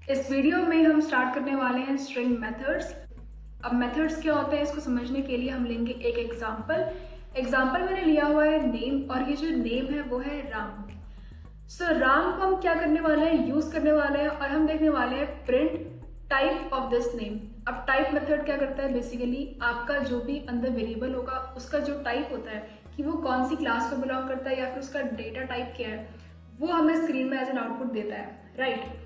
इस वीडियो में हम स्टार्ट करने वाले हैं स्ट्रिंग मेथड्स। अब मेथड्स क्या होते हैं इसको समझने के लिए हम लेंगे एक एग्जाम्पल मैंने लिया हुआ है नेम, और ये जो नेम है वो है राम। राम को हम क्या करने वाले हैं, यूज करने वाले हैं, और हम देखने वाले हैं print type of this name. अब टाइप मेथड क्या करता है, बेसिकली आपका जो भी अंदर वेरिएबल होगा उसका जो टाइप होता है कि वो कौन सी क्लास को बिलोंग करता है या फिर उसका डेटा टाइप क्या है, वो हमें स्क्रीन में एज एन आउटपुट देता है, राइट।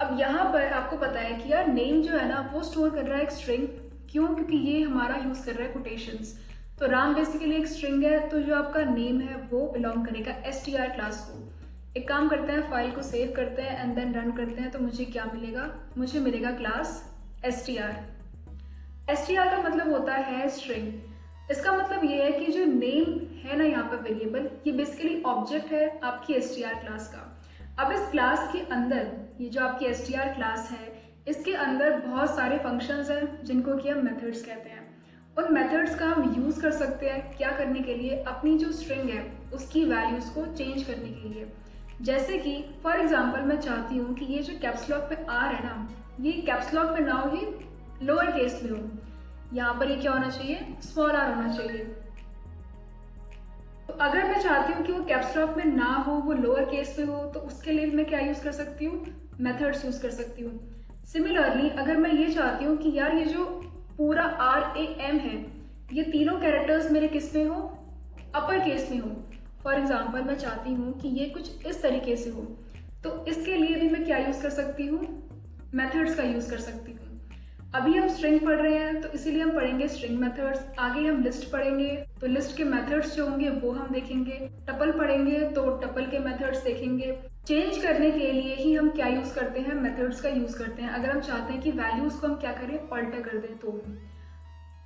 अब यहाँ पर आपको पता है कि यार नेम जो है ना वो स्टोर कर रहा है एक स्ट्रिंग। क्यों? क्योंकि ये हमारा यूज कर रहा है कोटेशंस। तो राम बेसिकली एक स्ट्रिंग है, तो जो आपका नेम है वो बिलोंग करेगा str क्लास को। एक काम करते हैं, फाइल को सेव करते हैं एंड देन रन करते हैं, तो मुझे क्या मिलेगा, मुझे मिलेगा क्लास str। str का मतलब होता है स्ट्रिंग। इसका मतलब ये है कि जो नेम है ना यहाँ पर वेरिएबल, ये बेसिकली ऑब्जेक्ट है आपकी str क्लास का। अब इस क्लास के अंदर ये जो आपकी str क्लास है, इसके अंदर बहुत सारे फंक्शंस हैं जिनको कि हम मेथड्स कहते हैं। उन मेथड्स का हम यूज कर सकते हैं क्या करने के लिए, अपनी जो स्ट्रिंग है उसकी वैल्यूज को चेंज करने के लिए। जैसे कि फॉर एग्जांपल मैं चाहती हूँ कि ये जो कैप्स लॉक पे आर है ना, ये कैप्स लॉक पे ना हो, ये लोअर केस में हो। यहाँ पर ये क्या होना चाहिए, स्मॉल आर होना चाहिए। तो अगर मैं चाहती हूँ कि वो कैप्स लॉक में ना हो, वो लोअर केस में हो, तो उसके लिए मैं क्या यूज कर सकती हूँ, मेथड्स यूज कर सकती हूँ। सिमिलरली अगर मैं ये चाहती हूँ कि यार ये जो पूरा RAM है, ये तीनों कैरेक्टर्स मेरे किस में हो, अपर केस में हो। फॉर एग्जाम्पल मैं चाहती हूँ कि ये कुछ इस तरीके से हो, तो इसके लिए भी मैं क्या यूज कर सकती हूँ, मेथड्स का यूज कर सकती हूँ। अभी हम स्ट्रिंग पढ़ रहे हैं तो इसीलिए हम पढ़ेंगे स्ट्रिंग मेथड्स। आगे हम लिस्ट पढ़ेंगे तो लिस्ट के मेथड्स जो होंगे वो हम देखेंगे। टपल पढ़ेंगे तो टपल के मेथड्स देखेंगे। चेंज करने के लिए ही हम क्या यूज करते हैं, मेथड्स का यूज करते हैं। अगर हम चाहते हैं कि वैल्यूज को हम क्या करें, ऑल्टर कर दें,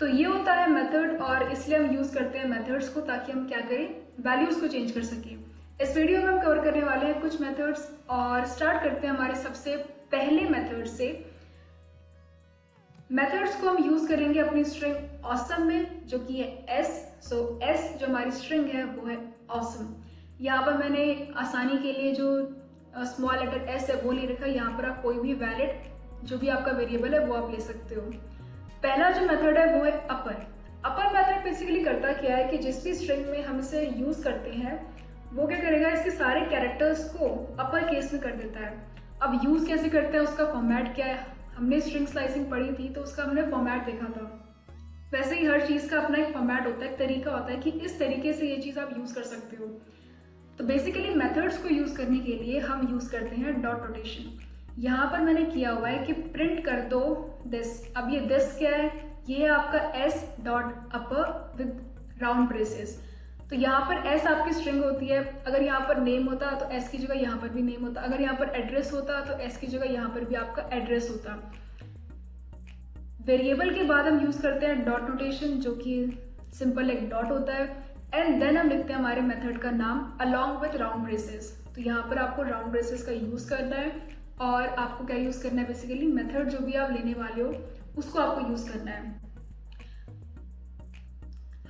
तो ये होता है मेथड, और इसलिए हम यूज करते हैं मेथड्स को ताकि हम क्या करें, वैल्यूज को चेंज कर सकें। इस वीडियो में हम कवर करने वाले हैं कुछ मेथड्स, और स्टार्ट करते हैं हमारे सबसे पहले मेथड से। मेथड्स को हम यूज करेंगे अपनी स्ट्रिंग ऑसम में, जो कि है s। s जो हमारी स्ट्रिंग है वो है ऑसम। यहाँ पर मैंने आसानी के लिए जो स्मॉल लेटर s है वो ले रखा है। यहाँ पर आप कोई भी वैलिड जो भी आपका वेरिएबल है वो आप ले सकते हो। पहला जो मेथड है वो है अपर मेथड बेसिकली करता क्या है कि जिस भी स्ट्रिंग में हम इसे यूज करते हैं वो क्या करेगा, इसके सारे कैरेक्टर्स को अपर केस में कर देता है। अब यूज कैसे करते हैं, उसका फॉर्मेट क्या है, हमने स्ट्रिंग स्लाइसिंग पढ़ी थी तो उसका हमने फॉर्मेट देखा था। वैसे ही हर चीज का अपना एक फॉर्मेट होता है, एक तरीका होता है कि इस तरीके से ये चीज आप यूज कर सकते हो। तो बेसिकली मेथड्स को यूज करने के लिए हम यूज करते हैं डॉट नोटेशन। यहाँ पर मैंने किया हुआ है कि प्रिंट कर दो दिस। अब ये दिस क्या है, ये है आपका s dot upper with round braces. तो यहाँ पर s आपकी स्ट्रिंग होती है। अगर यहाँ पर नेम होता तो s की जगह यहाँ पर भी नेम होता। अगर यहाँ पर एड्रेस होता तो s की जगह यहाँ पर भी आपका एड्रेस होता। वेरिएबल के बाद हम यूज करते हैं डॉट नोटेशन, जो कि सिंपल एक डॉट होता है, एंड देन हम लिखते हैं हमारे मेथड का नाम अलोंग विथ राउंड ब्रेसेस। तो यहाँ पर आपको राउंड ब्रेसेस का यूज करना है, और आपको क्या यूज करना है, बेसिकली मेथड जो भी आप लेने वाले हो उसको आपको यूज करना है।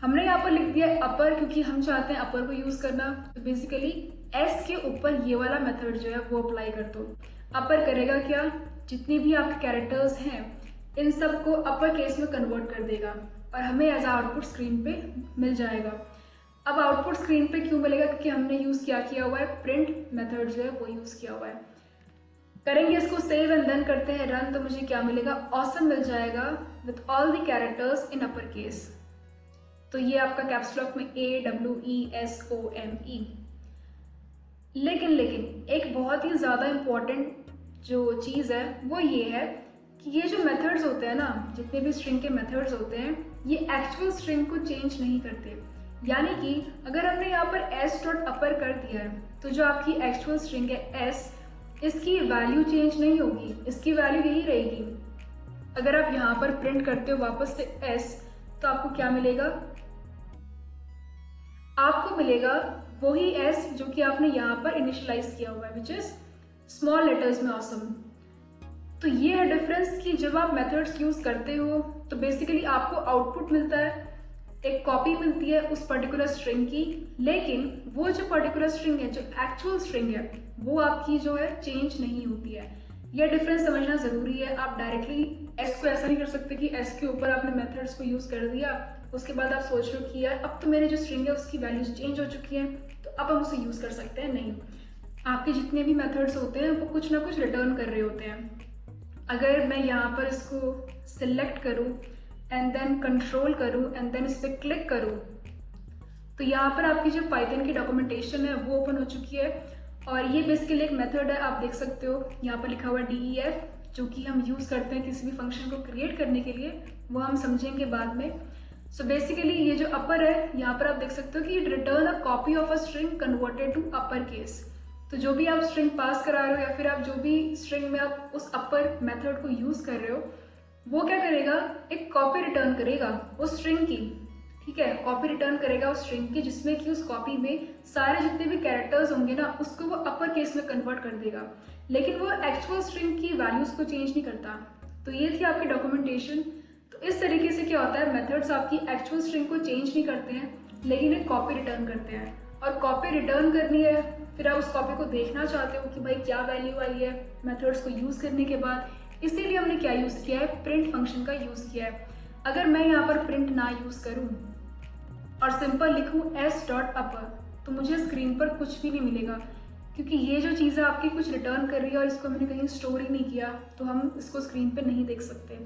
हमने यहाँ पर लिख दिया अपर क्योंकि हम चाहते हैं अपर को यूज करना। तो बेसिकली s के ऊपर ये वाला मेथड जो है वो अप्लाई कर दो। अपर करेगा क्या, जितने भी आपके कैरेक्टर्स हैं इन सब को अपर केस में कन्वर्ट कर देगा, और हमें एज आउटपुट स्क्रीन पे मिल जाएगा। अब आउटपुट स्क्रीन पे क्यों मिलेगा, क्योंकि हमने यूज किया हुआ है प्रिंट मेथड जो है वो यूज किया हुआ है। करेंगे इसको सेव एंड देन करते हैं रन, तो मुझे क्या मिलेगा, ऑसम मिल जाएगा with all the characters in upper case. तो ये आपका कैप्स लॉक में AWESOME। लेकिन एक बहुत ही ज्यादा इंपॉर्टेंट जो चीज है वो ये है कि ये जो मेथड्स होते हैं ना, जितने भी स्ट्रिंग के मेथड्स होते हैं, ये एक्चुअल स्ट्रिंग को चेंज नहीं करते। यानी कि अगर हमने यहाँ पर s डॉट अपर कर दिया है तो जो आपकी एक्चुअल स्ट्रिंग है s, इसकी वैल्यू चेंज नहीं होगी, इसकी वैल्यू यही रहेगी। अगर आप यहाँ पर प्रिंट करते हो वापस से s, तो आपको क्या मिलेगा, आपको मिलेगा वही s जो कि आपने यहाँ पर इनिशियलाइज किया हुआ है, विच इज स्मॉल लेटर्स में ऑसम। तो ये है डिफरेंस कि जब आप मेथड्स यूज करते हो तो बेसिकली आपको आउटपुट मिलता है, एक कॉपी मिलती है उस पर्टिकुलर स्ट्रिंग की, लेकिन वो जो पर्टिकुलर स्ट्रिंग है, जो एक्चुअल स्ट्रिंग है, वो आपकी जो है चेंज नहीं होती है। यह डिफरेंस समझना ज़रूरी है। आप डायरेक्टली एस को ऐसा नहीं कर सकते कि एस के ऊपर आपने मेथड्स को यूज़ कर दिया, उसके बाद आप सोच रहे हो कि यार अब तो मेरे जो स्ट्रिंग है उसकी वैल्यूज चेंज हो चुकी हैं तो अब हम उसे यूज़ कर सकते हैं। नहीं, आपके जितने भी मेथड्स होते हैं वो कुछ ना कुछ रिटर्न कर रहे होते हैं। अगर मैं यहाँ पर इसको सिलेक्ट करूँ एंड देन कंट्रोल करूँ एंड देन इस पर क्लिक करूँ, तो यहाँ पर आपकी जो पाइथन की डॉक्यूमेंटेशन है वो ओपन हो चुकी है। और ये बेसिकली एक मेथड है, आप देख सकते हो यहाँ पर लिखा हुआ DEF, जो कि हम यूज़ करते हैं किसी भी फंक्शन को क्रिएट करने के लिए, वो हम समझेंगे बाद में। सो बेसिकली ये जो अपर है, यहाँ पर आप देख सकते हो कि it return a copy of a string converted to upper case. तो जो भी आप स्ट्रिंग पास करा रहे हो या फिर आप जो भी स्ट्रिंग में आप उस अपर मेथड को यूज़ कर रहे हो, वो क्या करेगा, एक कॉपी रिटर्न करेगा उस स्ट्रिंग की। ठीक है, कॉपी रिटर्न करेगा उस स्ट्रिंग की, जिसमें कि उस कॉपी में सारे जितने भी कैरेक्टर्स होंगे ना, उसको वो अपर केस में कन्वर्ट कर देगा, लेकिन वो एक्चुअल स्ट्रिंग की वैल्यूज को चेंज नहीं करता। तो ये थी आपकी डॉक्यूमेंटेशन। तो इस तरीके से क्या होता है, मेथड्स आपकी एक्चुअल स्ट्रिंग को चेंज नहीं करते हैं, लेकिन एक कॉपी रिटर्न करते हैं। और कॉपी रिटर्न करनी है, फिर आप उस कॉपी को देखना चाहते हो कि भाई क्या वैल्यू आई है मेथड्स को यूज़ करने के बाद, इसीलिए हमने क्या यूज़ किया है, प्रिंट फंक्शन का यूज़ किया है। अगर मैं यहाँ पर प्रिंट ना यूज़ करूँ और सिंपल लिखूँ s.upper, तो मुझे स्क्रीन पर कुछ भी नहीं मिलेगा, क्योंकि ये जो चीज़ है आपकी कुछ रिटर्न कर रही है और इसको मैंने कहीं स्टोर ही नहीं किया, तो हम इसको स्क्रीन पे नहीं देख सकते।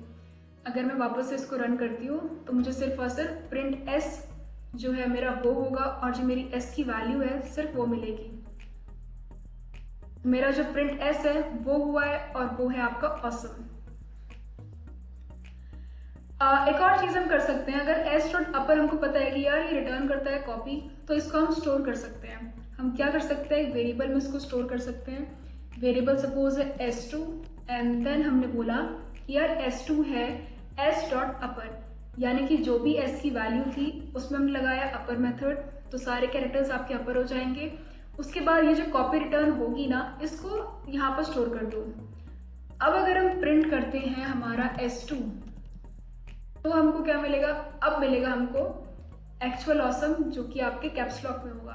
अगर मैं वापस से इसको रन करती हूँ तो मुझे सिर्फ और सिर्फ प्रिंट s जो है मेरा वो होगा, और जो मेरी s की वैल्यू है सिर्फ वो मिलेगी। मेरा जो प्रिंट s है वो हुआ है, और वो है आपका ऑसम। एक और चीज़ हम कर सकते हैं, अगर s.upper हमको पता है कि यार ये रिटर्न करता है कॉपी, तो इसको हम स्टोर कर सकते हैं। हम क्या कर सकते हैं, एक वेरिएबल में इसको स्टोर कर सकते हैं। वेरिएबल सपोज है s2, एंड देन हमने बोला कि यार s2 है s.upper, यानी कि जो भी s की वैल्यू थी उसमें हमने लगाया अपर मेथड, तो सारे कैरेक्टर्स आपके अपर हो जाएंगे। उसके बाद ये जो कॉपी रिटर्न होगी ना, इसको यहाँ पर स्टोर कर दो। अब अगर हम प्रिंट करते हैं हमारा s2, तो हमको क्या मिलेगा, अब मिलेगा हमको एक्चुअल ऑसम, जो कि आपके कैप्स लॉक में होगा।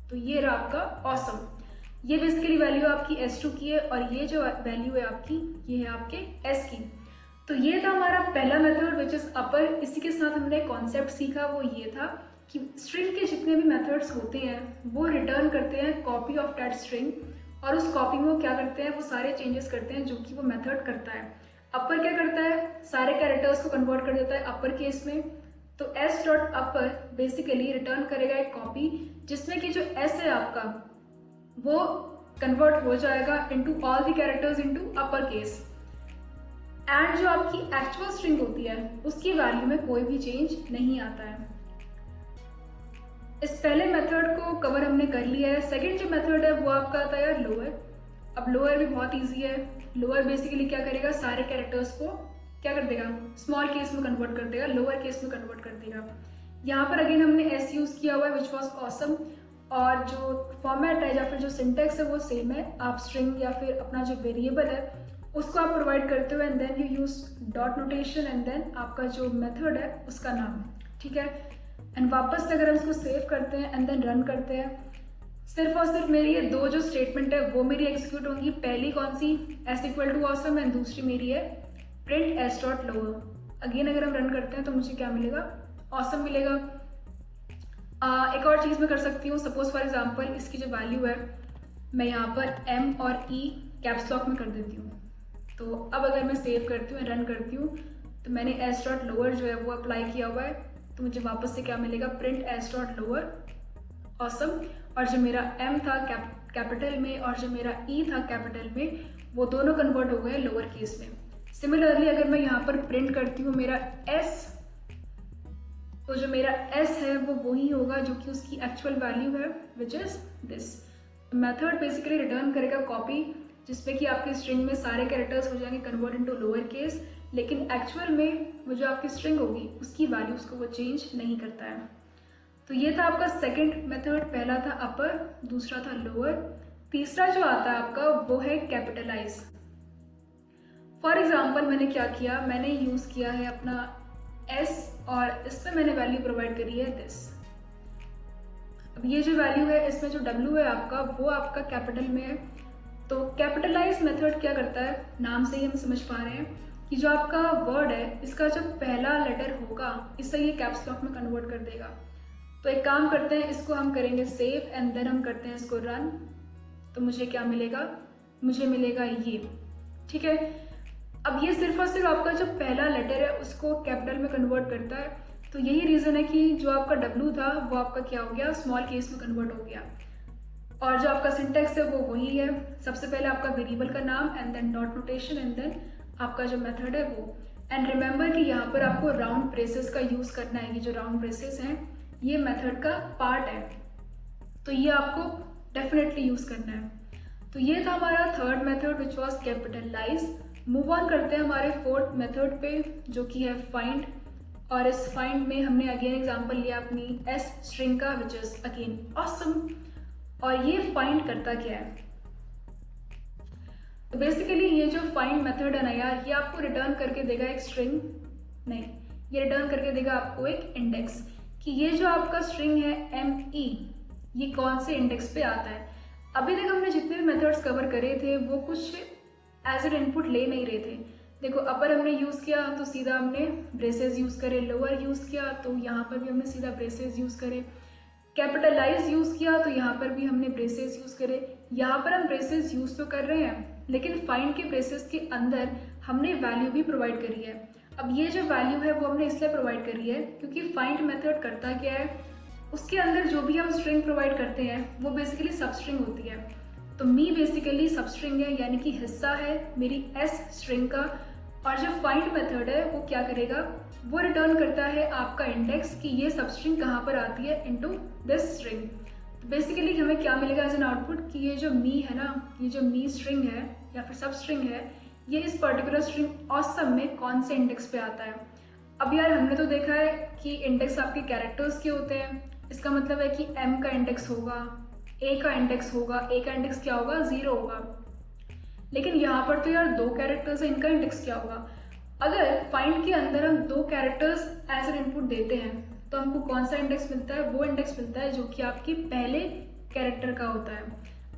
तो ये रहा आपका ऑसम। ये बेसिकली वैल्यू आपकी s2 की है, और ये जो वैल्यू है आपकी, ये है आपके s की। तो ये था हमारा पहला मेथड विच इज अपर। इसी के साथ हमने कॉन्सेप्ट सीखा, वो ये था कि स्ट्रिंग के जितने भी मेथड्स होते हैं वो रिटर्न करते हैं कॉपी ऑफ दैट स्ट्रिंग, और उस कॉपी में वो क्या करते हैं, वो सारे चेंजेस करते हैं जो कि वो मेथड करता है। अपर क्या करता है, सारे कैरेक्टर्स को कन्वर्ट कर देता है अपर केस में। तो s.upper बेसिकली रिटर्न करेगा एक कॉपी, जिसमें कि जो s है आपका वो कन्वर्ट हो जाएगा into all the characters into upper case, and जो आपकी एक्चुअल स्ट्रिंग होती है उसकी वैल्यू में कोई भी चेंज नहीं आता है। इस पहले मेथड को कवर हमने कर लिया है। सेकंड जो मेथड है वो आपका आता है लोअर। अब लोअर भी बहुत इजी है। लोअर बेसिकली क्या करेगा, सारे कैरेक्टर्स को क्या कर देगा, स्मॉल केस में कन्वर्ट कर देगा, लोअर केस में कन्वर्ट कर देगा। यहाँ पर अगेन हमने s यूज़ किया हुआ है विच वॉज ऑसम, और जो फॉर्मेट है या फिर जो सिंटेक्स है वो सेम है। आप स्ट्रिंग या फिर अपना जो वेरिएबल है उसको आप प्रोवाइड करते हो, and then you use dot notation, and then आपका जो मेथड है उसका नाम, ठीक है। एंड वापस से अगर हम इसको सेव करते हैं एंड देन रन करते हैं, सिर्फ और सिर्फ मेरी ये दो जो स्टेटमेंट है वो मेरी एग्जीक्यूट होंगी। पहली कौन सी, s=awesome, एंड दूसरी मेरी है प्रिंट s.lower। अगेन अगर हम रन करते हैं तो मुझे क्या मिलेगा, ऑसम मिलेगा। एक और चीज़ मैं कर सकती हूँ, सपोज फॉर एग्जांपल इसकी जो वैल्यू है मैं यहाँ पर m और e कैप्स लॉक में कर देती हूँ। तो अब अगर मैं सेव करती हूँ, रन करती हूँ, तो मैंने s.lower जो है वो अप्लाई किया हुआ है, तो मुझे वापस से क्या मिलेगा, प्रिंट s.lower ऑसम। और जो मेरा m था कैपिटल में और जो मेरा e था कैपिटल में, वो दोनों कन्वर्ट हो गए लोअर केस में। सिमिलरली अगर मैं यहाँ पर प्रिंट करती हूँ मेरा s, तो जो मेरा s है वो वही होगा जो कि उसकी एक्चुअल वैल्यू है which is this. Method basically return करेगा कॉपी, जिसमें कि आपकी स्ट्रिंग में सारे कैरेक्टर्स हो जाएंगे कन्वर्ट इनटू लोअर केस, लेकिन एक्चुअल में वो जो आपकी स्ट्रिंग होगी उसकी वैल्यूज को वो चेंज नहीं करता है। तो ये था आपका सेकंड मेथड। पहला था अपर, दूसरा था लोअर, तीसरा जो आता है आपका वो है कैपिटलाइज। फॉर एग्जाम्पल मैंने क्या किया, मैंने यूज किया है अपना s और इसमें मैंने वैल्यू प्रोवाइड करी है दिस। अब ये जो वैल्यू है इसमें जो w है आपका वो आपका कैपिटल में है, तो कैपिटलाइज मेथड क्या करता है, नाम से ही हम समझ पा रहे हैं कि जो आपका वर्ड है इसका जो पहला लेटर होगा इससे ये कैप्स लॉक में कन्वर्ट कर देगा। तो एक काम करते हैं, इसको हम करेंगे सेव एंड देन हम करते हैं इसको रन। तो मुझे क्या मिलेगा, मुझे मिलेगा ये, ठीक है। अब ये सिर्फ और सिर्फ आपका जो पहला लेटर है उसको कैपिटल में कन्वर्ट करता है। तो यही रीज़न है कि जो आपका W था वो आपका क्या हो गया, स्मॉल केस में कन्वर्ट हो गया। और जो आपका सिंटेक्स है वो वही है, सबसे पहले आपका वेरिएबल का नाम and then dot notation and then आपका जो मेथड है वो। एंड रिमेंबर कि यहाँ पर आपको राउंड ब्रेसेस का यूज़ करना है। ये जो राउंड ब्रेसेस हैं ये मेथड का पार्ट है, तो ये आपको डेफिनेटली यूज़ करना है। तो ये था हमारा third method which was capitalize. Move on करते हैं हमारे फोर्थ मेथड पे जो कि है फाइंड। और इस फाइंड में हमने अगेन एग्जांपल लिया अपनी एस स्ट्रिंग का विच इज अगेन ऑसम। और ये फाइंड करता क्या है, तो बेसिकली ये जो फाइंड मेथड है ना यार, ये आपको रिटर्न करके देगा एक स्ट्रिंग, नहीं ये रिटर्न करके देगा आपको एक इंडेक्स कि ये जो आपका स्ट्रिंग है ME ये कौन से इंडेक्स पे आता है। अभी तक हमने जितने भी मेथड्स कवर करे थे वो कुछ एज एन इनपुट ले नहीं रहे थे। देखो अपर हमने यूज़ किया तो सीधा हमने ब्रेसेस यूज़ करे, लोअर यूज़ किया तो यहाँ पर भी हमने सीधा ब्रेसेस यूज़ करे, कैपिटलाइज यूज़ किया तो यहाँ पर भी हमने ब्रेसेस यूज़ करे। यहाँ पर हम ब्रेसेस यूज़ तो कर रहे हैं लेकिन फाइंड के ब्रेसेस के अंदर हमने वैल्यू भी प्रोवाइड करी है। अब ये जो वैल्यू है वो हमने इसलिए प्रोवाइड करी है क्योंकि फाइंड मेथड करता क्या है, उसके अंदर जो भी हम स्ट्रिंग प्रोवाइड करते हैं वो बेसिकली सब स्ट्रिंग होती है। तो मी बेसिकली सब स्ट्रिंग है, यानी कि हिस्सा है मेरी एस स्ट्रिंग का। और जो फाइंड मेथड है वो क्या करेगा, वो रिटर्न करता है आपका इंडेक्स कि ये सब स्ट्रिंग कहाँ पर आती है इनटू दिस स्ट्रिंग। तो बेसिकली हमें क्या मिलेगा एज एन आउटपुट कि ये जो मी है ना, ये जो मी स्ट्रिंग है या फिर सब स्ट्रिंग है, ये इस पर्टिकुलर स्ट्रिंग ऑसम में कौन से इंडेक्स पे आता है। अब यार हमने तो देखा है कि इंडेक्स आपके कैरेक्टर्स के होते हैं, इसका मतलब है कि M का इंडेक्स होगा, A का इंडेक्स होगा, A का इंडेक्स क्या होगा 0 होगा। लेकिन यहाँ पर तो यार 2 कैरेक्टर्स है, इनका इंडेक्स क्या होगा। अगर फाइंड के अंदर हम 2 कैरेक्टर्स एज एन इनपुट देते हैं तो हमको कौन सा इंडेक्स मिलता है, वो इंडेक्स मिलता है जो कि आपके पहले कैरेक्टर का होता है।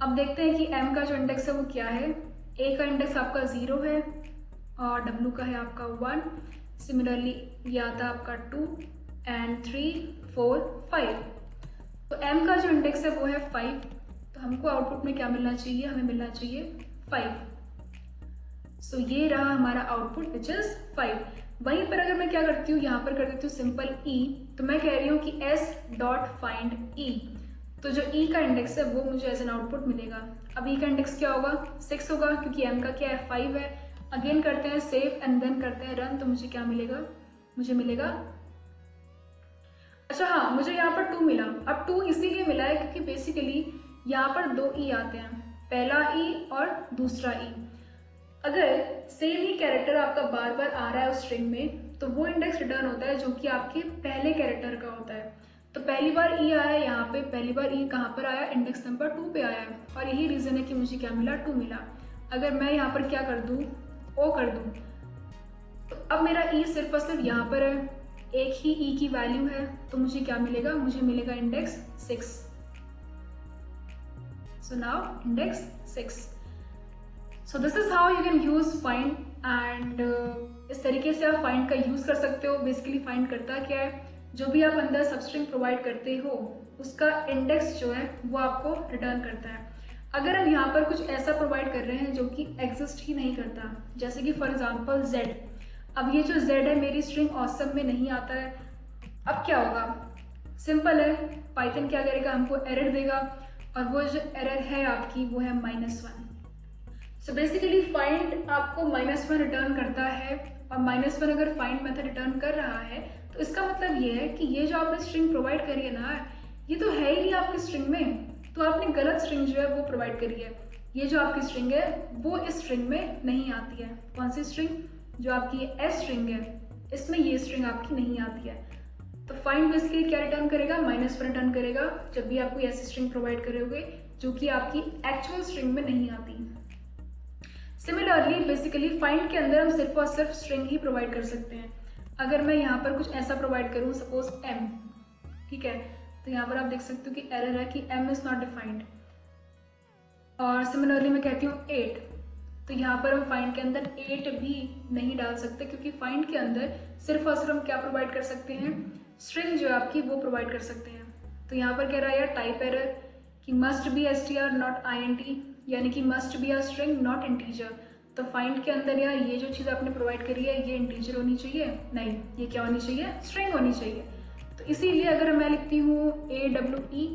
अब देखते हैं कि M का जो इंडेक्स है वो क्या है। A का इंडेक्स आपका 0 है और W का है आपका 1। सिमिलरली ये आता है आपका 2 एंड 3 4 5। तो M का जो इंडेक्स है वो है 5, तो हमको आउटपुट में क्या मिलना चाहिए, हमें मिलना चाहिए 5। सो ये रहा हमारा आउटपुट विच इज 5। वहीं पर अगर मैं क्या करती हूँ, यहाँ पर कर देती हूँ सिंपल E, तो मैं कह रही हूँ कि s.find E। तो जो E का इंडेक्स है वो मुझे एज एन आउटपुट मिलेगा। अब E का इंडेक्स क्या होगा 6 होगा क्योंकि M का क्या है 5 है। अगेन करते हैं सेव एंड देन करते हैं रन, तो मुझे क्या मिलेगा, मुझे मिलेगा, अच्छा हाँ मुझे यहाँ पर 2 मिला। अब 2 इसीलिए मिला है क्योंकि बेसिकली यहाँ पर 2 E आते हैं, पहला E और दूसरा E। अगर सेम ही कैरेक्टर आपका बार बार आ रहा है उस स्ट्रिंग में तो वो इंडेक्स रिटर्न होता है जो कि आपके पहले कैरेक्टर का होता है। तो पहली बार E आया यहाँ पे, पहली बार E कहाँ पर आया, इंडेक्स नंबर 2 पे आया है, और यही रीज़न है कि मुझे क्या मिला 2 मिला। अगर मैं यहाँ पर क्या कर दूँ, O कर दूँ, तो अब मेरा E सिर्फ और सिर्फ यहाँ पर है, एक ही E की वैल्यू है, तो मुझे क्या मिलेगा, मुझे मिलेगा index 6। So now index 6। So this is how you can use find and इस तरीके से आप फाइंड का यूज कर सकते हो। बेसिकली फाइंड करता क्या है, जो भी आप अंदर सबस्ट्रिंग प्रोवाइड करते हो उसका इंडेक्स जो है वो आपको रिटर्न करता है। अगर हम यहाँ पर कुछ ऐसा प्रोवाइड कर रहे हैं जो कि एग्जिस्ट ही नहीं करता, जैसे कि फॉर एग्जांपल Z। अब ये जो Z है मेरी स्ट्रिंग ऑसम में नहीं आता है, अब क्या होगा, सिंपल है, पाइथन क्या करेगा, हमको एरर देगा, और वो जो एरर है आपकी वो है -1। सो बेसिकली फाइंड आपको -1 रिटर्न करता है, और -1 अगर फाइंड मेथड रिटर्न कर रहा है तो इसका मतलब ये है कि ये जो आपने स्ट्रिंग प्रोवाइड करी है ना, ये तो है ही नहीं आपकी स्ट्रिंग में, तो आपने गलत स्ट्रिंग जो है वो प्रोवाइड करी है। ये जो आपकी स्ट्रिंग है वो इस स्ट्रिंग में नहीं आती है। कौन सी स्ट्रिंग, जो आपकी एस स्ट्रिंग है, इसमें ये स्ट्रिंग आपकी नहीं आती है। तो फाइंड बेसिकली क्या रिटर्न करेगा, -1 रिटर्न करेगा जब भी आप कोई ऐसी स्ट्रिंग प्रोवाइड करोगे जो कि आपकी एक्चुअल स्ट्रिंग में नहीं आती। सिमिलरली बेसिकली फाइंड के अंदर हम सिर्फ और सिर्फ स्ट्रिंग ही प्रोवाइड कर सकते हैं। अगर मैं यहाँ पर कुछ ऐसा प्रोवाइड करूँ, सपोज M, ठीक है, तो यहाँ पर आप देख सकते हो कि एरर है कि M इज नॉट डिफाइंड। और सिमिलरली मैं कहती हूँ 8, तो यहाँ पर हम फाइंड के अंदर 8 भी नहीं डाल सकते, क्योंकि फाइंड के अंदर सिर्फ और सिर्फ हम क्या प्रोवाइड कर सकते हैं, स्ट्रिंग जो है आपकी वो प्रोवाइड कर सकते हैं। तो यहाँ पर कह रहा है यार टाइप एरर कि must be str not int, यानी कि must be a string not integer. तो फाइंड के अंदर यार ये जो चीज़ आपने प्रोवाइड करी है ये इंटीजर होनी चाहिए, नहीं ये क्या होनी चाहिए, स्ट्रिंग होनी चाहिए। तो इसीलिए अगर मैं लिखती हूँ AWE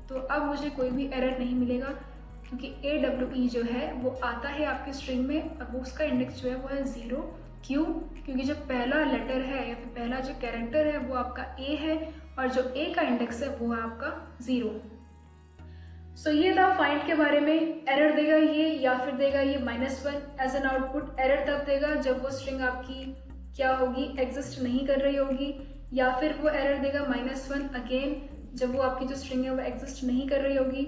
तो अब मुझे कोई भी एरर नहीं मिलेगा, क्योंकि AWE जो है वो आता है आपकी स्ट्रिंग में, अब उसका इंडेक्स जो है वो है 0। क्यों? क्योंकि जो पहला लेटर है या फिर पहला जो कैरेक्टर है वो आपका A है, और जो A का इंडेक्स है वो है आपका 0। सो ये था फाइंड के बारे में। एरर देगा ये या फिर देगा ये -1 एज एन आउटपुट। एरर तब देगा जब वो स्ट्रिंग आपकी क्या होगी, एग्जिस्ट नहीं कर रही होगी, या फिर वो एरर देगा -1 अगेन जब वो आपकी जो स्ट्रिंग है वो एग्जिस्ट नहीं कर रही होगी।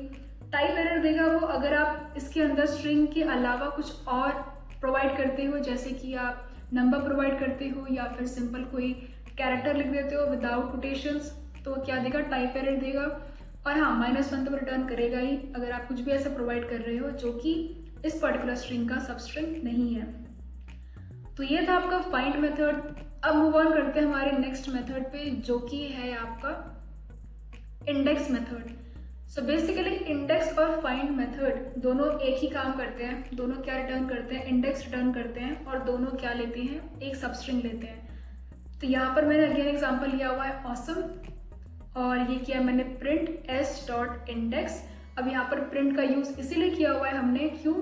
टाइप एरर देगा वो अगर आप इसके अंदर स्ट्रिंग के अलावा कुछ और प्रोवाइड करते हो, जैसे कि आप नंबर प्रोवाइड करते हो या फिर सिंपल कोई कैरेक्टर लिख देते हो विदाउट कोटेशंस, तो क्या देगा, टाइप एरर देगा। और हाँ, -1 तो रिटर्न करेगा ही अगर आप कुछ भी ऐसा प्रोवाइड कर रहे हो जो कि इस पर्टिकुलर स्ट्रिंग का सब स्ट्रिंग नहीं है। तो ये था आपका फाइंड मेथड। अब मूव ऑन करते हैं हमारे नेक्स्ट मेथड पे, जो कि है आपका index method. So basically index और फाइंड मेथड दोनों एक ही काम करते हैं। दोनों क्या रिटर्न करते हैं, इंडेक्स रिटर्न करते हैं, और दोनों क्या लेते हैं, एक सब स्ट्रिंग लेते हैं। तो यहाँ पर मैंने अगेन एग्जाम्पल लिया हुआ है ऑसम, और ये किया मैंने प्रिंट s.index। अब यहाँ पर प्रिंट का यूज़ इसीलिए किया हुआ है हमने, क्यों?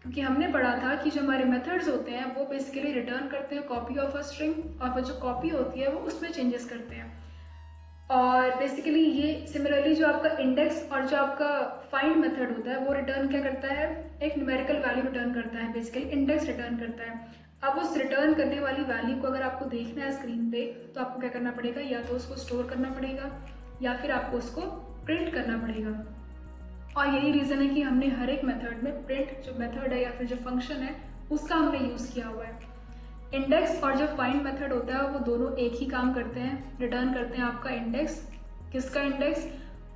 क्योंकि हमने पढ़ा था कि जो हमारे मेथड्स होते हैं वो बेसिकली रिटर्न करते हैं कॉपी ऑफ अ स्ट्रिंग, और वो जो कॉपी होती है वो उसमें चेंजेस करते हैं। और बेसिकली ये सिमिलरली जो आपका इंडेक्स और जो आपका फाइंड मेथड होता है वो रिटर्न क्या करता है, एक न्यूमेरिकल वैल्यू रिटर्न करता है। बेसिकली इंडेक्स रिटर्न करता है। अब उस रिटर्न करने वाली वैल्यू को अगर आपको देखना है स्क्रीन पे, तो आपको क्या करना पड़ेगा, या तो उसको स्टोर करना पड़ेगा या फिर आपको उसको प्रिंट करना पड़ेगा। और यही रीज़न है कि हमने हर एक मेथड में प्रिंट जो मेथड है या फिर जो फंक्शन है उसका हमने यूज़ किया हुआ है। इंडेक्स और जो फाइंड मेथड होता है वो दोनों एक ही काम करते हैं, रिटर्न करते हैं आपका इंडेक्स। किसका इंडेक्स?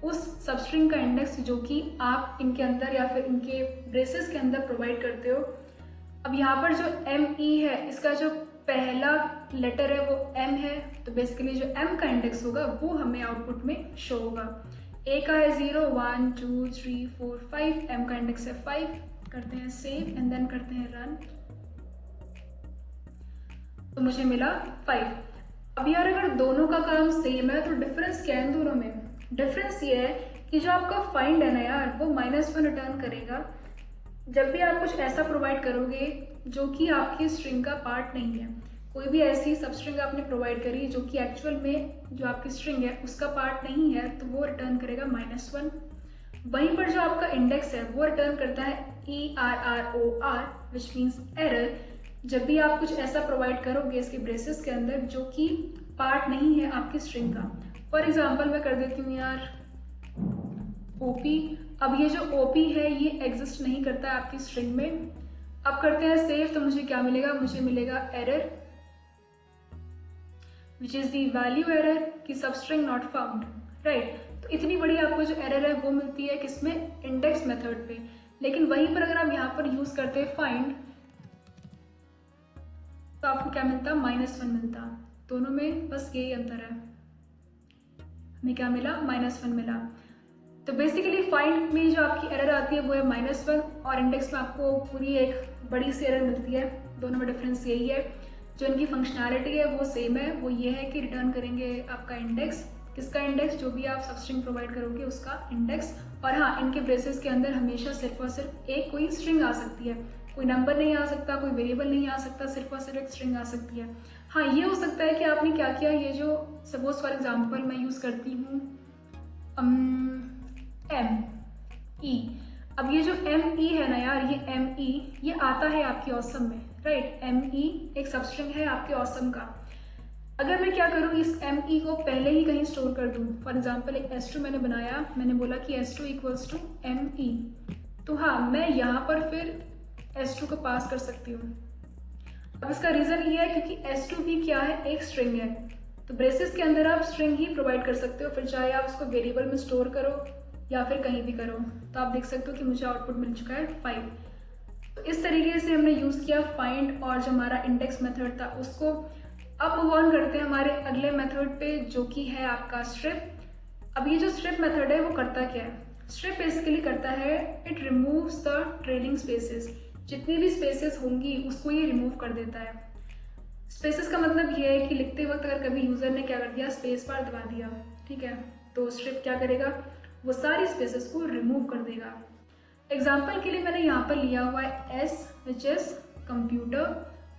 उस सबस्ट्रिंग का इंडेक्स जो कि आप इनके अंदर या फिर इनके ब्रेसेस के अंदर प्रोवाइड करते हो। अब यहाँ पर जो ME है, इसका जो पहला लेटर है वो M है, तो बेसिकली जो M का इंडेक्स होगा वो हमें आउटपुट में शो होगा। A का है 0, 1, 2, 3, 4, 5, M का इंडेक्स है 5। करते हैं सेव एंड देन करते हैं रन, तो मुझे मिला 5। अब यार अगर दोनों का काम सेम है तो डिफरेंस क्या है इन दोनों में? डिफरेंस ये है कि जो आपका फाइंड है ना यार, वो -1 रिटर्न करेगा जब भी आप कुछ ऐसा प्रोवाइड करोगे जो कि आपकी स्ट्रिंग का पार्ट नहीं है। कोई भी ऐसी सब स्ट्रिंग आपने प्रोवाइड करी जो कि एक्चुअल में जो आपकी स्ट्रिंग है उसका पार्ट नहीं है, तो वो रिटर्न करेगा -1। वहीं पर जो आपका इंडेक्स है वो रिटर्न करता है ERROR, विच मीन्स एरर, जब भी आप कुछ ऐसा प्रोवाइड करोगे इसके ब्रेसेस के अंदर जो कि पार्ट नहीं है आपकी स्ट्रिंग का। फॉर एग्जाम्पल मैं कर देती हूँ यार OP। अब ये जो OP है ये एग्जिस्ट नहीं करता है आपकी स्ट्रिंग में। अब करते हैं सेव, तो मुझे क्या मिलेगा, मुझे मिलेगा error which is the value error कि सब स्ट्रिंग नॉट फाउंड, राइट। तो इतनी बड़ी आपको जो एरर है वो मिलती है किसमें, इंडेक्स मेथड पे। लेकिन वहीं पर अगर आप यहाँ पर यूज करते हैं फाइंड, तो आपको क्या मिलता, -1 मिलता। दोनों में बस यही अंतर है, हमें क्या मिला, -1 मिला। तो बेसिकली फाइंड में जो आपकी एरर आती है वो है -1, और इंडेक्स में आपको पूरी एक बड़ी सी एरर मिलती है। दोनों में डिफरेंस यही है, जो इनकी फंक्शनैलिटी है वो सेम है। वो ये है कि रिटर्न करेंगे आपका इंडेक्स। किसका इंडेक्स? जो भी आप सबस्ट्रिंग प्रोवाइड करोगे उसका इंडेक्स। और हाँ, इनके ब्रेसेस के अंदर हमेशा सिर्फ और सिर्फ एक कोई स्ट्रिंग आ सकती है, कोई नंबर नहीं आ सकता, कोई वेरिएबल नहीं आ सकता, सिर्फ और सिर्फ एक स्ट्रिंग आ सकती है। हाँ, ये हो सकता है कि आपने क्या किया, ये जो सपोज फॉर एग्जाम्पल मैं यूज़ करती हूँ ME। अब ये जो ME है ना यार, ये ME ये आता है आपकी ऑसम में, राइट। ME एक सबस्ट्रिंग है आपके ऑसम का। अगर मैं क्या करूँ, इस ME को पहले ही कहीं स्टोर कर दूँ। फॉर एग्जाम्पल एक S2 मैंने बनाया, मैंने बोला कि S2 इक्वल्स टू ME, तो हाँ मैं यहाँ पर फिर S2 को पास कर सकती हूँ। अब इसका रीज़न ये है क्योंकि S2 भी क्या है, एक स्ट्रिंग है। तो ब्रेसेस के अंदर आप स्ट्रिंग ही प्रोवाइड कर सकते हो, फिर चाहे आप उसको वेरिएबल में स्टोर करो या फिर कहीं भी करो। तो आप देख सकते हो कि मुझे आउटपुट मिल चुका है 5। तो इस तरीके से हमने यूज़ किया फाइंड और जो हमारा इंडेक्स मेथड था उसको। अब मूव ऑन करते हैं हमारे अगले मेथड पे, जो कि है आपका स्ट्रिप। अब ये जो स्ट्रिप मेथड है वो करता क्या है? स्ट्रिप बेसिकली करता है it removes the trailing spaces. जितनी भी स्पेसेस होंगी उसको ये रिमूव कर देता है। स्पेसेस का मतलब ये है कि लिखते वक्त अगर कभी यूज़र ने क्या कर दिया, स्पेस बार दबा दिया, ठीक है, तो स्ट्रिप क्या करेगा, वो सारी स्पेसेस को रिमूव कर देगा। एग्जाम्पल के लिए मैंने यहाँ पर लिया हुआ है एस विच इज कंप्यूटर,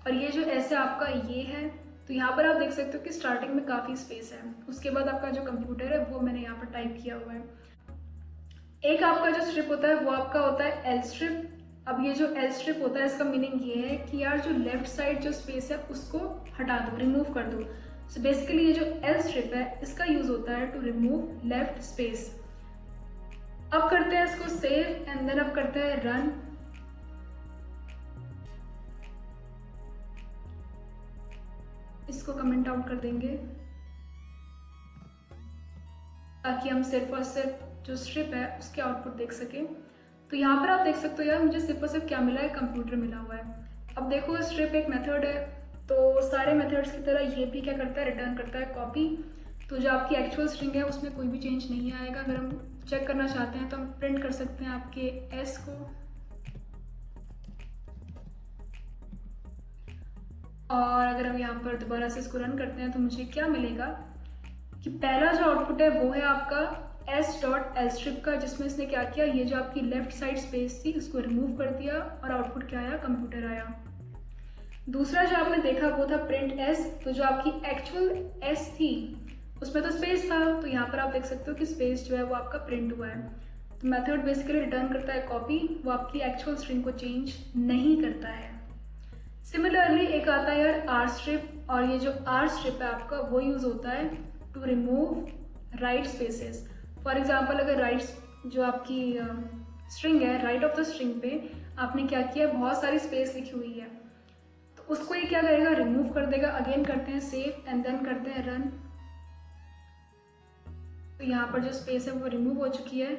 और ये जो एस है आपका ये है। तो यहाँ पर आप देख सकते हो कि स्टार्टिंग में काफ़ी स्पेस है, उसके बाद आपका जो कंप्यूटर है वो मैंने यहाँ पर टाइप किया हुआ है। एक आपका जो स्ट्रिप होता है वो आपका होता है एल स्ट्रिप। अब ये जो एल स्ट्रिप होता है इसका मीनिंग ये है कि यार जो लेफ्ट साइड जो स्पेस है उसको हटा दो, रिमूव कर दो। सो बेसिकली ये जो एल स्ट्रिप है इसका यूज होता है टू रिमूव लेफ्ट स्पेस। अब करते हैं इसको सेव एंड देन अब करते हैं रन। इसको कमेंट आउट कर देंगे ताकि हम सिर्फ और सिर्फ जो स्ट्रिप है उसके आउटपुट देख सकें। तो यहाँ पर आप देख सकते हो यार मुझे सिर्फ और सिर्फ क्या मिला है, कंप्यूटर मिला हुआ है। अब देखो स्ट्रिप एक मेथड है, तो सारे मेथड्स की तरह ये भी क्या करता है, रिटर्न करता है कॉपी। तो जो आपकी एक्चुअल स्ट्रिंग है उसमें कोई भी चेंज नहीं आएगा। अगर हम चेक करना चाहते हैं तो हम प्रिंट कर सकते हैं आपके एस को, और अगर हम यहाँ पर दोबारा से इसको रन करते हैं तो मुझे क्या मिलेगा कि पहला जो आउटपुट है वो है आपका s.l स्ट्रिप का, जिसमें इसने क्या किया, ये जो आपकी लेफ्ट साइड स्पेस थी उसको रिमूव कर दिया और आउटपुट क्या आया, कंप्यूटर आया। दूसरा जो आपने देखा वो था प्रिंट s। तो जो आपकी एक्चुअल s थी उसमें तो स्पेस था, तो यहाँ पर आप देख सकते हो कि स्पेस जो है वो आपका प्रिंट हुआ है। तो मेथड बेसिकली रिटर्न करता है कॉपी, वो आपकी एक्चुअल स्ट्रिंग को चेंज नहीं करता है। सिमिलरली एक आता है यार आर स्ट्रिप, और ये जो आर स्ट्रिप है आपका वो यूज होता है to remove right spaces. For example अगर राइट जो आपकी स्ट्रिंग है, राइट ऑफ द स्ट्रिंग पे आपने क्या किया, बहुत सारी स्पेस लिखी हुई है, तो उसको ये क्या करेगा, रिमूव कर देगा। अगेन करते हैं सेव एंड देन करते हैं रन। तो यहाँ पर जो स्पेस है वो रिमूव हो चुकी है,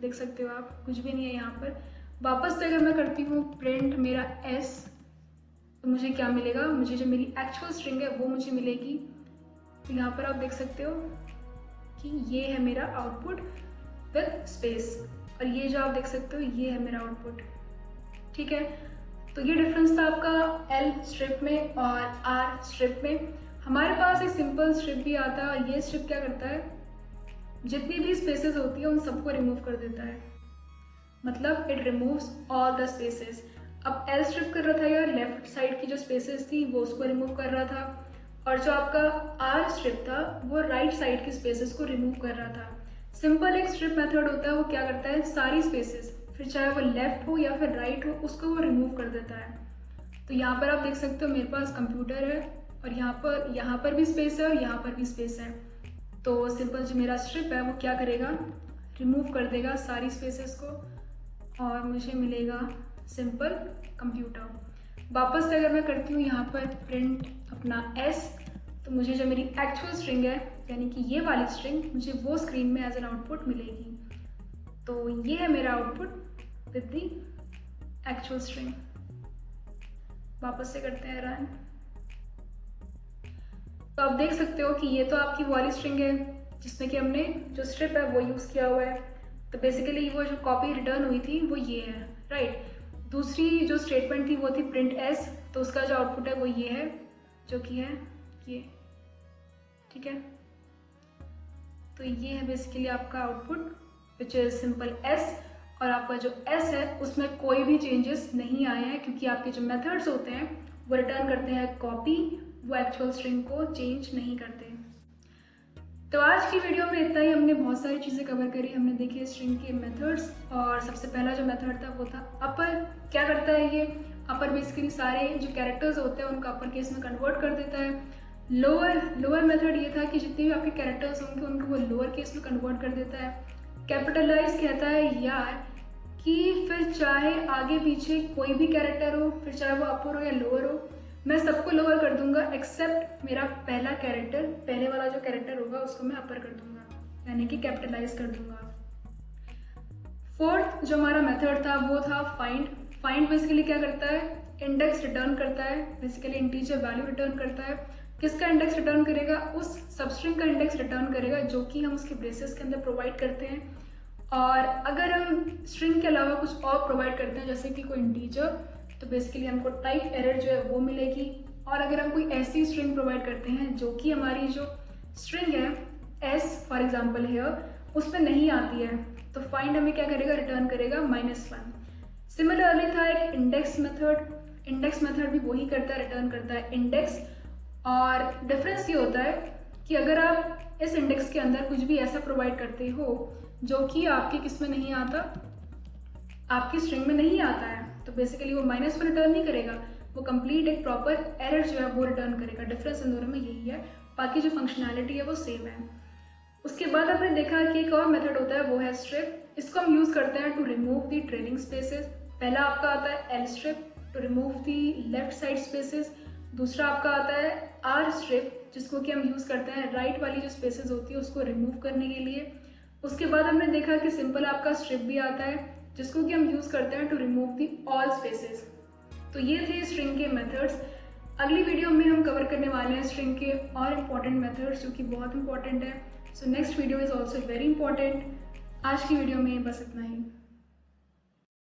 देख सकते हो आप, कुछ भी नहीं है यहाँ पर। वापस से अगर मैं करती हूँ प्रिंट मेरा एस, तो मुझे क्या मिलेगा, मुझे जो मेरी एक्चुअल स्ट्रिंग है वो मुझे मिलेगी। तो यहाँ पर आप देख सकते हो कि ये है मेरा आउटपुट विद स्पेस, और ये जो आप देख सकते हो ये है मेरा आउटपुट, ठीक है। तो ये डिफरेंस था आपका एल स्ट्रिप में और आर स्ट्रिप में। हमारे पास एक सिंपल स्ट्रिप भी आता है, और ये स्ट्रिप क्या करता है, जितनी भी स्पेसेस होती है उन सबको रिमूव कर देता है, मतलब it removes all the spaces. अब एल स्ट्रिप कर रहा था यार लेफ्ट साइड की जो स्पेसेस थी वो उसको रिमूव कर रहा था, और जो आपका आर स्ट्रिप था वो राइट साइड की स्पेसेस को रिमूव कर रहा था। सिंपल एक स्ट्रिप मेथड होता है, वो क्या करता है, सारी स्पेसेस, फिर चाहे वो लेफ्ट हो या फिर राइट हो, उसको वो रिमूव कर देता है। तो यहाँ पर आप देख सकते हो मेरे पास कंप्यूटर है, और यहाँ पर भी स्पेस है और यहाँ पर भी स्पेस है। तो सिंपल जो मेरा स्ट्रिप है वो क्या करेगा, रिमूव कर देगा सारी स्पेसेस को, और मुझे मिलेगा सिंपल कंप्यूटर। वापस से अगर मैं करती हूँ यहाँ पर प्रिंट अपना s, तो मुझे जो मेरी एक्चुअल स्ट्रिंग है यानी कि ये वाली स्ट्रिंग, मुझे वो स्क्रीन में एज एन आउटपुट मिलेगी। तो ये है मेरा output with the actual string. वापस से करते हैं रन। तो आप देख सकते हो कि ये तो आपकी वाली स्ट्रिंग है जिसमें कि हमने जो स्ट्रिप है वो यूज़ किया हुआ है। तो बेसिकली वो जो कॉपी रिटर्न हुई थी वो ये है, राइट। दूसरी जो स्टेटमेंट थी वो थी प्रिंट एस, तो उसका जो आउटपुट है वो ये है, जो कि है ये, ठीक है। तो ये है बेसिकली आपका output which is simple S, और आपका जो एस है उसमें कोई भी चेंजेस नहीं आए हैं, क्योंकि आपके जो मेथड्स होते हैं वो रिटर्न करते हैं कॉपी, वो एक्चुअल स्ट्रिंग को चेंज नहीं करते। तो आज की वीडियो में इतना ही। हमने बहुत सारी चीज़ें कवर करी। हमने देखे स्ट्रिंग के मेथड्स, और सबसे पहला जो मेथड था वो था अपर। क्या करता है ये अपर, बेसिकली सारे जो कैरेक्टर्स होते हैं उनको अपर केस में कन्वर्ट कर देता है। लोअर मेथड ये था कि जितने भी आपके कैरेक्टर्स होंगे उनको वो लोअर केस में कन्वर्ट कर देता है। कैपिटलाइज कहता है यार कि फिर चाहे आगे पीछे कोई भी कैरेक्टर हो, फिर चाहे वो अपर हो या लोअर हो, मैं सबको लोअर कर दूंगा एक्सेप्ट मेरा पहला कैरेक्टर, पहले वाला जो कैरेक्टर होगा उसको मैं अपर कर दूंगा, यानी कि कैपिटलाइज कर दूंगा। फोर्थ जो हमारा मेथड था वो था फाइंड। फाइंड बेसिकली क्या करता है, इंडेक्स रिटर्न करता है, बेसिकली इंटीजर वैल्यू रिटर्न करता है। किसका इंडेक्स रिटर्न करेगा, उस सबस्ट्रिंग का इंडेक्स रिटर्न करेगा जो कि हम उसके ब्रेसेस के अंदर प्रोवाइड करते हैं। और अगर हम स्ट्रिंग के अलावा कुछ और प्रोवाइड करते हैं जैसे कि कोई इंटीजर, तो बेसिकली हमको टाइप एरर जो है वो मिलेगी। और अगर हम कोई ऐसी स्ट्रिंग प्रोवाइड करते हैं जो कि हमारी जो स्ट्रिंग है एस फॉर एग्जाम्पल हेयर उस पर नहीं आती है, तो फाइंड हमें क्या करेगा, रिटर्न करेगा -1। सिमिलरली था एक इंडेक्स मेथड। इंडेक्स मेथड भी वही करता है, रिटर्न करता है इंडेक्स। और डिफरेंस ये होता है कि अगर आप इस इंडेक्स के अंदर कुछ भी ऐसा प्रोवाइड करते हो जो कि आपके किस में नहीं आता, आपकी स्ट्रिंग में नहीं आता है, तो बेसिकली वो -1 रिटर्न नहीं करेगा, वो कंप्लीट एक प्रॉपर एरर जो है वो रिटर्न करेगा। डिफरेंस इन दोनों में यही है, बाकी जो फंक्शनैलिटी है वो सेम है। उसके बाद आपने देखा कि एक और मेथड होता है वो है स्ट्रिप। इसको हम यूज़ करते हैं to remove the trailing spaces. पहला आपका आता है L strip to remove the left side spaces. दूसरा आपका आता है आर स्ट्रिप जिसको कि हम यूज़ करते हैं राइट वाली जो स्पेसेस होती है उसको रिमूव करने के लिए। उसके बाद हमने देखा कि सिंपल आपका स्ट्रिप भी आता है जिसको कि हम यूज़ करते हैं to remove the all spaces. तो ये थे स्ट्रिंग के मेथड्स। अगली वीडियो में हम कवर करने वाले हैं स्ट्रिंग के और इम्पॉर्टेंट मेथड्स जो कि बहुत इंपॉर्टेंट है। So next video is also very important. आज की वीडियो में बस इतना ही।